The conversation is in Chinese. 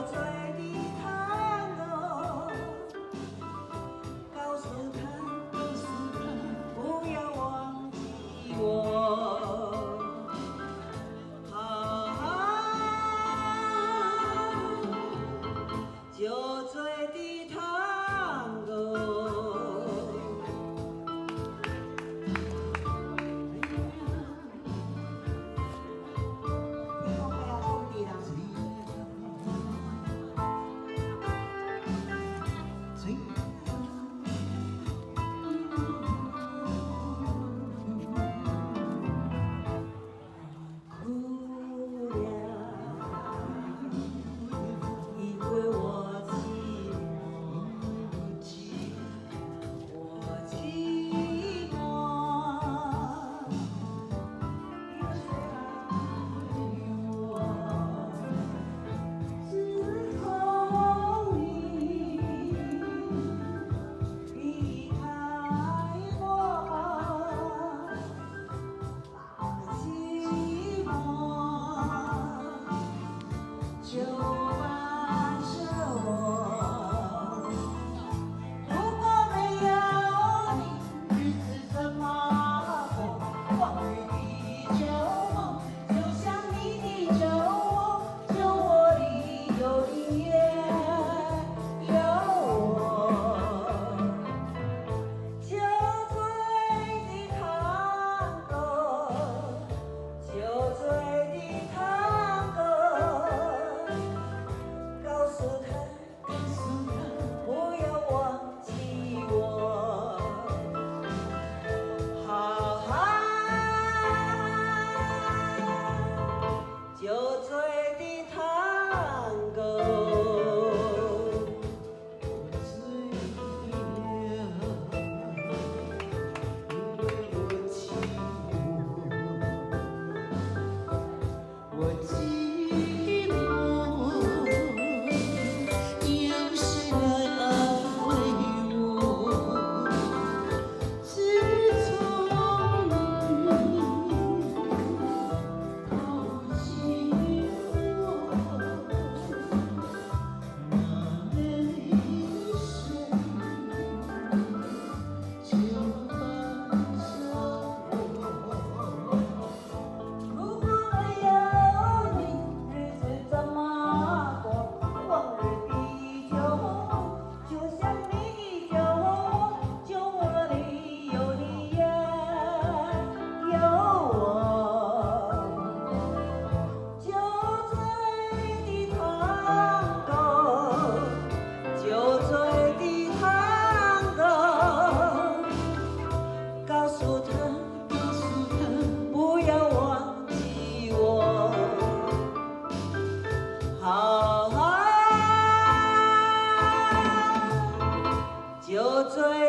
醉的探戈，告诉他不要忘记我。酒醉的探戈。就把什么？如果没有你，日子怎么过？往日的旧梦，就像你的酒窝，酒窝里有你也有我。酒醉的探戈，酒醉的探戈。告诉他，不要忘记我。酒醉的探戈。我寂寞，有谁来安慰我？自从你抛弃我，那泪水就伴着我。如果没有你，日子怎么过？往日的酒窝，就像你的酒窝，酒窝里有你也有我。酒醉的探戈，酒醉的探戈，告诉他，不要忘记我。酒醉。